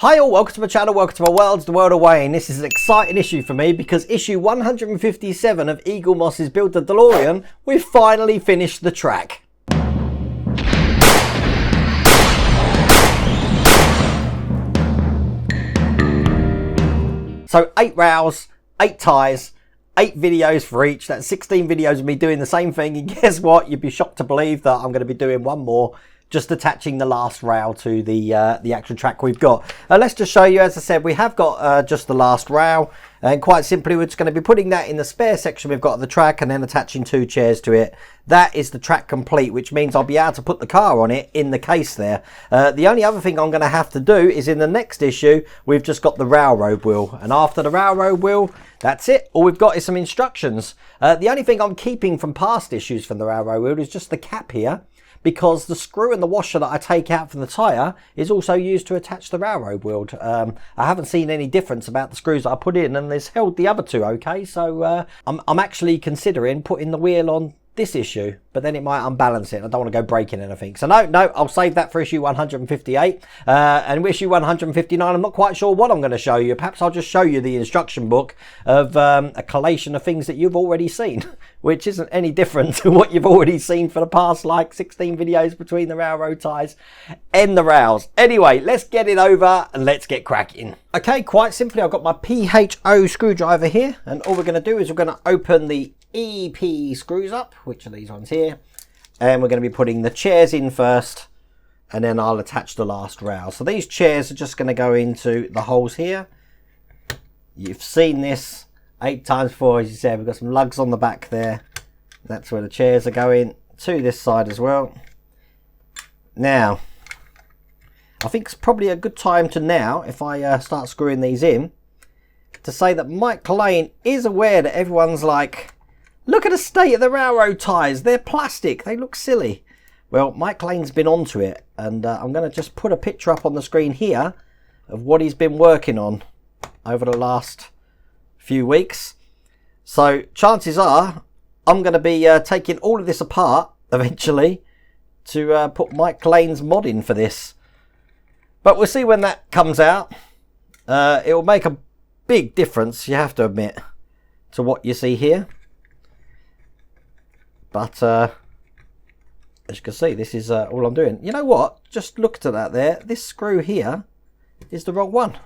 Hi all, welcome to my channel, welcome to my world, the world of Wayne. This is an exciting issue for me because issue 157 of Eagle Moss's Build the DeLorean, we've finally finished the track. So 8 rails, 8 tyres, 8 videos for each. That's 16 videos of me doing the same thing, and guess what? You'd be shocked to believe that I'm going to be doing one more, just attaching the last rail to the actual track we've got. Let's just show you, as I said, we have got just the last rail, and quite simply we're just going to be putting that in the spare section we've got of the track and then attaching 2 chairs to it. That is the track complete, which means I'll be able to put the car on it in the case there. The only other thing I'm going to have to do is in the next issue we've just got the railroad wheel, and after the railroad wheel, that's it. All we've got is some instructions. The only thing I'm keeping from past issues from the railroad wheel is just the cap here, because the screw and the washer that I take out from the tyre is also used to attach the railroad wheel. I haven't seen any difference about the screws that I put in, and it's held the other two okay, so I'm actually considering putting the wheel on this issue, but then it might unbalance it. I don't want to go breaking anything, so no, I'll save that for issue 158. And issue 159, I'm not quite sure what I'm going to show you. Perhaps I'll just show you the instruction book of a collation of things that you've already seen, which isn't any different to what you've already seen for the past like 16 videos between the railroad ties and the rails. Anyway, let's get it over and let's get cracking. Okay, quite simply, I've got my PHO screwdriver here, and all we're going to do is we're going to open the EP screws up, which are these ones here, and we're going to be putting the chairs in first, and then I'll attach the last rail. So these chairs are just going to go into the holes here. You've seen this 8 times before, as you said. We've got some lugs on the back there. That's where the chairs are going, to this side as well. Now, I think it's probably a good time to now, if I start screwing these in, to say that Mike Lane is aware that everyone's like, look at the state of the railroad ties, they're plastic, they look silly. Well, Mike Lane's been onto it, and I'm going to just put a picture up on the screen here of what he's been working on over the last few weeks. So chances are I'm going to be taking all of this apart eventually to put Mike Lane's mod in for this. But we'll see when that comes out. It will make a big difference, you have to admit, to what you see here. But as you can see, this is all I'm doing. You know what? Just look to that there. This screw here is the wrong one.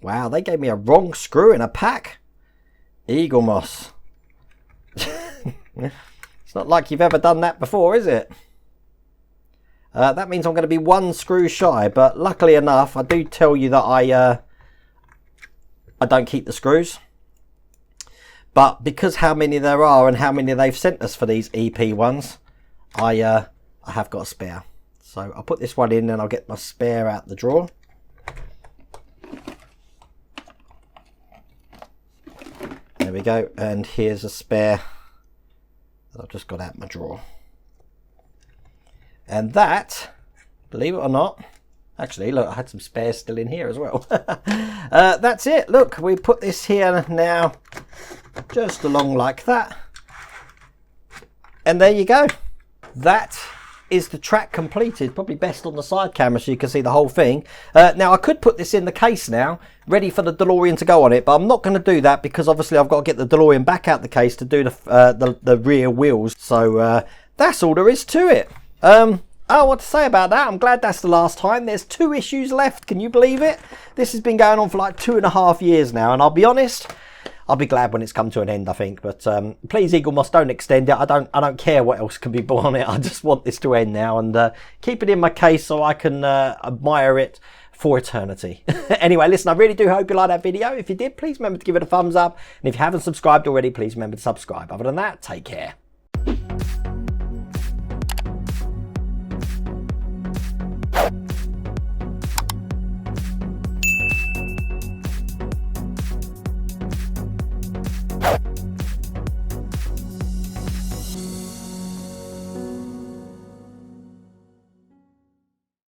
Wow, they gave me a wrong screw in a pack. Eagle Moss. It's not like you've ever done that before, is it? That means I'm going to be 1 screw shy, but luckily enough, I do tell you that I don't keep the screws. But because how many there are and how many they've sent us for these EP ones, I have got a spare. So I'll put this one in and I'll get my spare out the drawer. There we go, and here's a spare that I've just got out my drawer. And that, believe it or not, actually, look, I had some spares still in here as well. That's it. Look, we put this here now, just along like that. And there you go. That is the track completed. Probably best on the side camera so you can see the whole thing. Now, I could put this in the case now, ready for the DeLorean to go on it, but I'm not going to do that because obviously I've got to get the DeLorean back out the case to do the rear wheels. So that's all there is to it. What to say about that? I'm glad that's the last time. There's 2 issues left. Can you believe it? This has been going on for like 2.5 years now, and I'll be honest, I'll be glad when it's come to an end, I think. But please, Eagle Moss, don't extend it. I don't care what else can be put on it. I just want this to end now and keep it in my case so I can admire it for eternity. Anyway, listen, I really do hope you liked that video. If you did, please remember to give it a thumbs up. And if you haven't subscribed already, please remember to subscribe. Other than that, take care.